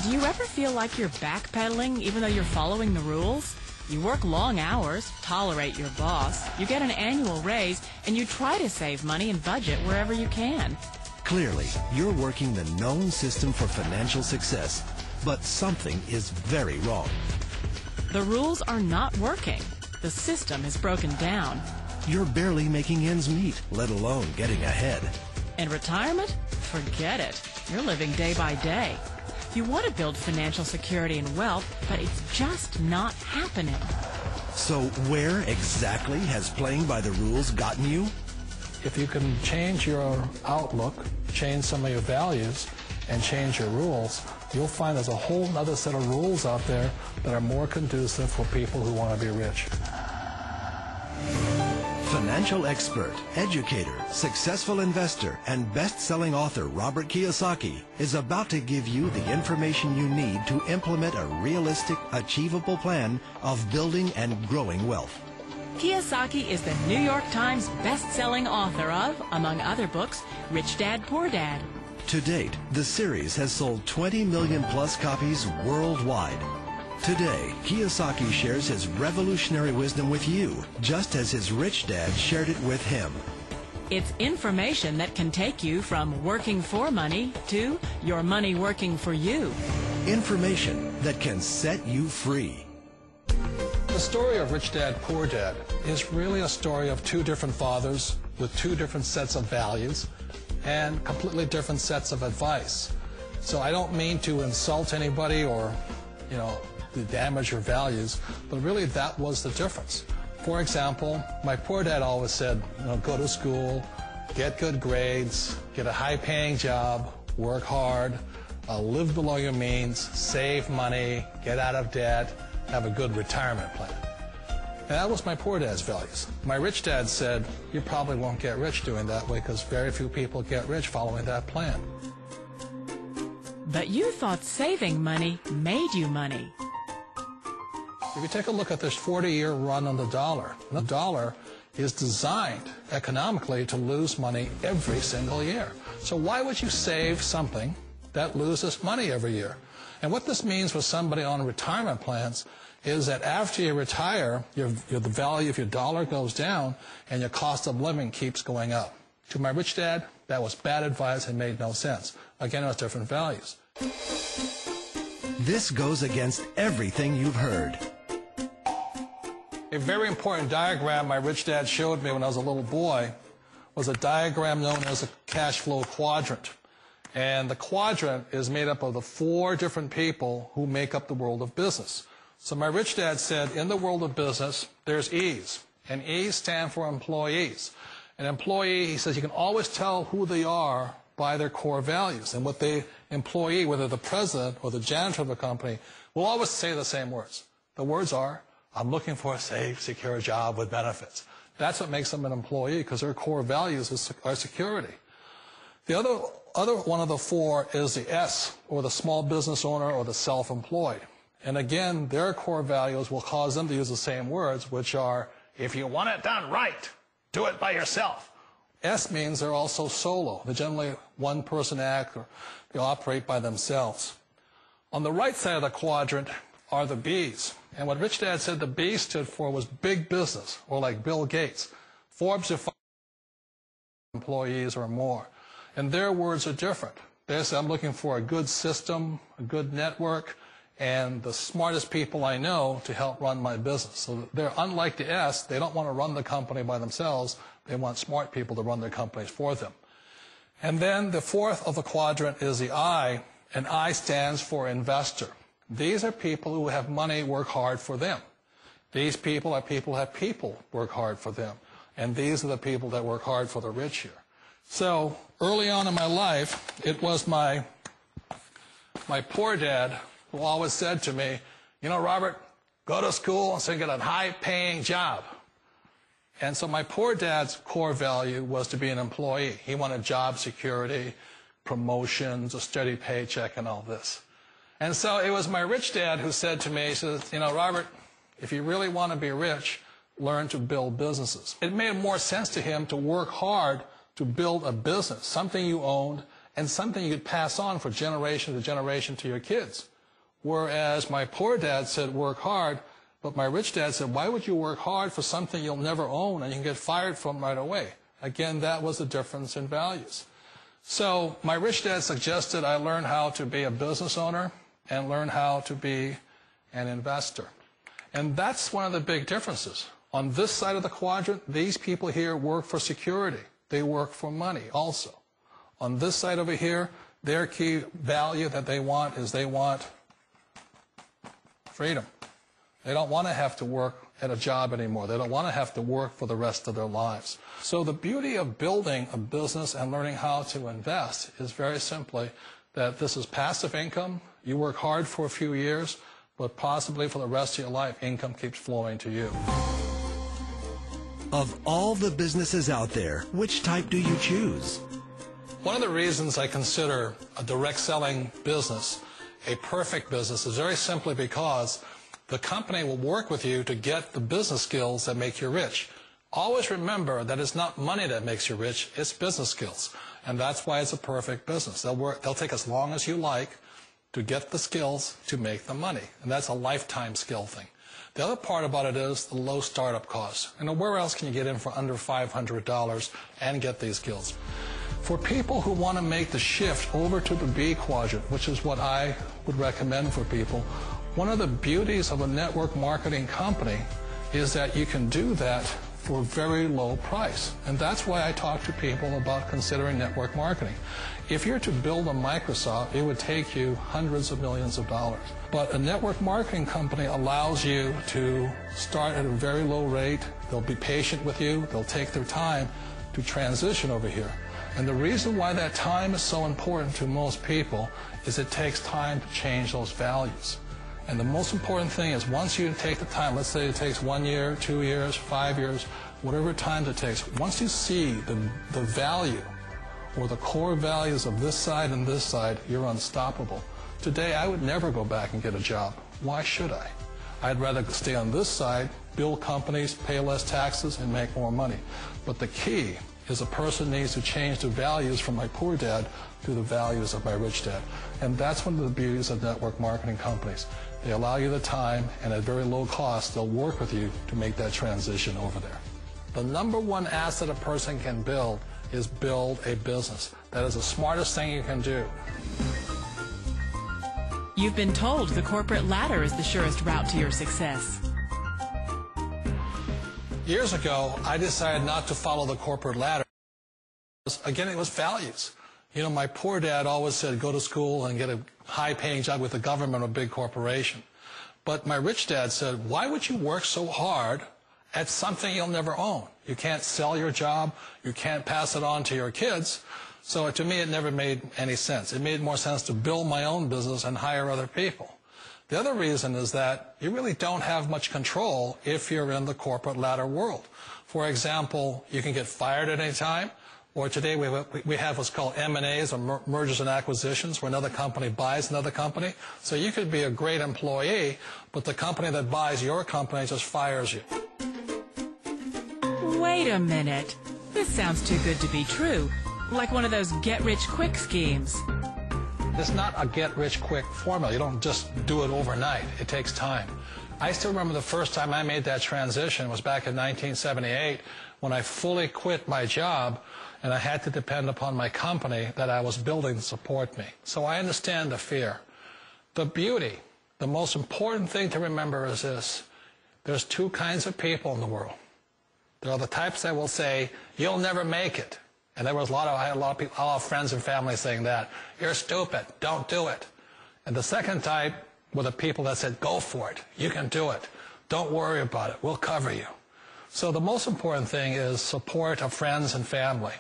Do you ever feel like you're backpedaling even though you're following the rules? You work long hours, tolerate your boss, you get an annual raise, and you try to save money and budget wherever you can. Clearly, you're working the known system for financial success, but something is very wrong. The rules are not working. The system is broken down. You're barely making ends meet, let alone getting ahead. And retirement? Forget it. You're living day by day. You want to build financial security and wealth, but it's just not happening. So where exactly has playing by the rules gotten you? If you can change your outlook, change some of your values, and change your rules, you'll find there's a whole other set of rules out there that are more conducive for people who want to be rich. Financial expert, educator, successful investor, and best-selling author Robert Kiyosaki is about to give you the information you need to implement a realistic, achievable plan of building and growing wealth. Kiyosaki is the New York Times best-selling author of, among other books, Rich Dad, Poor Dad. To date, the series has sold 20 million plus copies worldwide. Today, Kiyosaki shares his revolutionary wisdom with you, just as his rich dad shared it with him. It's information that can take you from working for money to your money working for you. Information that can set you free. The story of Rich Dad, Poor Dad is really a story of two different fathers with two different sets of values and completely different sets of advice. So I don't mean to insult anybody or, to damage your values, but really that was the difference. For example, my poor dad always said, go to school, get good grades, get a high-paying job, work hard, live below your means, save money, get out of debt, have a good retirement plan. And that was my poor dad's values. My rich dad said, you probably won't get rich doing that way because very few people get rich following that plan. But you thought saving money made you money. If you take a look at this 40-year run on the dollar is designed economically to lose money every single year. So why would you save something that loses money every year? And what this means for somebody on retirement plans is that after you retire, the value of your dollar goes down and your cost of living keeps going up. To my rich dad, that was bad advice and made no sense. Again, it was different values. This goes against everything you've heard. A very important diagram my rich dad showed me when I was a little boy was a diagram known as a cash flow quadrant. And the quadrant is made up of the four different people who make up the world of business. So my rich dad said, in the world of business, there's E's. And E's stand for employees. An employee, he says, you can always tell who they are by their core values. And what the employee, whether the president or the janitor of the company, will always say the same words. The words are, I'm looking for a safe, secure job with benefits. That's what makes them an employee, because their core values are security. The other one of the four is the S, or the small business owner or the self-employed. And again, their core values will cause them to use the same words, which are, if you want it done right, do it by yourself. S means they're also solo. They're generally one-person act, or they operate by themselves. On the right side of the quadrant are the B's. And what Rich Dad said the B stood for was big business, or like Bill Gates. Forbes defines employees or more. And their words are different. They say, I'm looking for a good system, a good network, and the smartest people I know to help run my business. So they're unlike the S. They don't want to run the company by themselves. They want smart people to run their companies for them. And then the fourth of the quadrant is the I, and I stands for investor. These are people who have money work hard for them. These people are people who have people work hard for them. And these are the people that work hard for the rich here. So early on in my life, it was my poor dad who always said to me, Robert, go to school and get a high-paying job. And so my poor dad's core value was to be an employee. He wanted job security, promotions, a steady paycheck, and all this. And so it was my rich dad who said to me, he says, Robert, if you really want to be rich, learn to build businesses. It made more sense to him to work hard to build a business, something you owned, and something you could pass on for generation to generation to your kids. Whereas my poor dad said, work hard, but my rich dad said, why would you work hard for something you'll never own and you can get fired from right away? Again, that was the difference in values. So my rich dad suggested I learn how to be a business owner and learn how to be an investor. And that's one of the big differences. On this side of the quadrant, these people here work for security. They work for money also. On this side over here, their key value that they want is they want freedom. They don't want to have to work at a job anymore. They don't want to have to work for the rest of their lives. So the beauty of building a business and learning how to invest is very simply that this is passive income. You work hard for a few years, but possibly for the rest of your life, income keeps flowing to you. Of all the businesses out there, which type do you choose? One of the reasons I consider a direct selling business a perfect business is very simply because the company will work with you to get the business skills that make you rich. Always remember that it's not money that makes you rich, it's business skills. And that's why it's a perfect business. They'll take as long as you like to get the skills to make the money. And that's a lifetime skill thing. The other part about it is the low startup costs. And where else can you get in for under $500 and get these skills? For people who want to make the shift over to the B quadrant, which is what I would recommend for people, one of the beauties of a network marketing company is that you can do that for a very low price. And that's why I talk to people about considering network marketing. If you're to build a Microsoft, it would take you hundreds of millions of dollars. But a network marketing company allows you to start at a very low rate. They'll be patient with you. They'll take their time to transition over here. And the reason why that time is so important to most people is it takes time to change those values. And the most important thing is once you take the time, let's say it takes 1 year, 2 years, 5 years, whatever time it takes, once you see the value or the core values of this side and this side, you're unstoppable. Today, I would never go back and get a job. Why should I? I'd rather stay on this side, build companies, pay less taxes, and make more money. But the key is a person needs to change the values from my poor dad to the values of my rich dad. And that's one of the beauties of network marketing companies. They allow you the time, and at very low cost, they'll work with you to make that transition over there. The number one asset a person can build is build a business. That is the smartest thing you can do. You've been told the corporate ladder is the surest route to your success. Years ago, I decided not to follow the corporate ladder. Again, it was values. You know, my poor dad always said, go to school and get a high-paying job with the government or a big corporation. But my rich dad said, why would you work so hard at something you'll never own? You can't sell your job. You can't pass it on to your kids. So to me, it never made any sense. It made more sense to build my own business and hire other people. The other reason is that you really don't have much control if you're in the corporate ladder world. For example, you can get fired at any time, or today we have what's called M&As, or mergers and acquisitions, where another company buys another company. So you could be a great employee, but the company that buys your company just fires you. Wait a minute. This sounds too good to be true. Like one of those get-rich-quick schemes. It's not a get-rich-quick formula. You don't just do it overnight. It takes time. I still remember the first time I made that transition was back in 1978 when I fully quit my job and I had to depend upon my company that I was building to support me. So I understand the fear. The beauty, the most important thing to remember is this. There's two kinds of people in the world. There are the types that will say, you'll never make it. And I had a lot of people, a lot of friends and family saying that. You're stupid. Don't do it. And the second type were the people that said, go for it. You can do it. Don't worry about it. We'll cover you. So the most important thing is support of friends and family.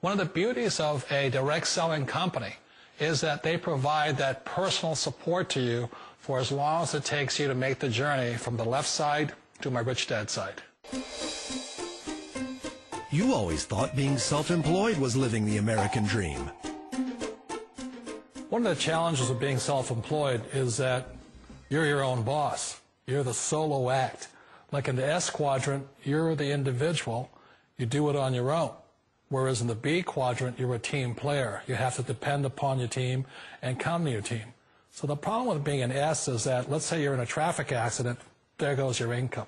One of the beauties of a direct selling company is that they provide that personal support to you for as long as it takes you to make the journey from the left side to my rich dad side. You always thought being self-employed was living the American dream. One of the challenges of being self-employed is that you're your own boss. You're the solo act. Like in the S quadrant, you're the individual. You do it on your own. Whereas in the B quadrant, you're a team player. You have to depend upon your team and count on your team. So the problem with being an S is that, let's say you're in a traffic accident, there goes your income.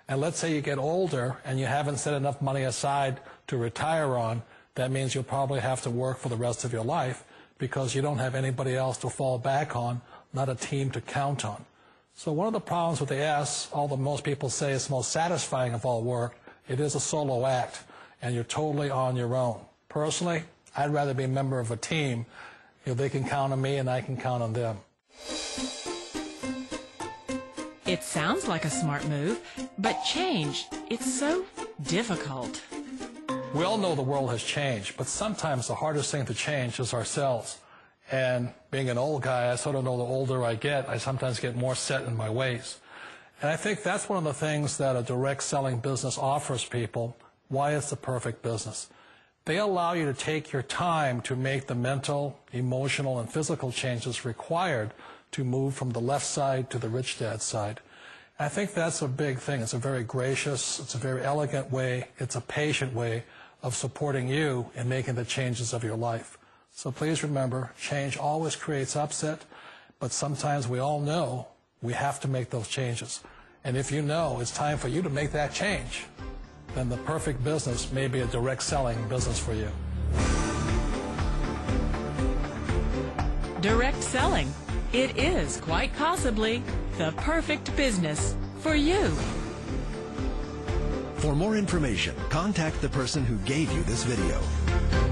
And let's say you get older and you haven't set enough money aside to retire on, that means you'll probably have to work for the rest of your life because you don't have anybody else to fall back on, not a team to count on. So one of the problems with the S, although most people say it's the most satisfying of all work, it is a solo act, and you're totally on your own. Personally, I'd rather be a member of a team. If they can count on me and I can count on them. It sounds like a smart move, but change, it's so difficult. We all know the world has changed, but sometimes the hardest thing to change is ourselves. And being an old guy, I sort of know the older I get, I sometimes get more set in my ways. And I think that's one of the things that a direct selling business offers people, why it's the perfect business. They allow you to take your time to make the mental, emotional, and physical changes required to move from the left side to the rich dad side. And I think that's a big thing. It's a very gracious, it's a very elegant way, it's a patient way of supporting you in making the changes of your life. So please remember, change always creates upset, but sometimes we all know we have to make those changes. And if you know it's time for you to make that change, then the perfect business may be a direct selling business for you. Direct selling. It is quite possibly the perfect business for you. For more information, contact the person who gave you this video.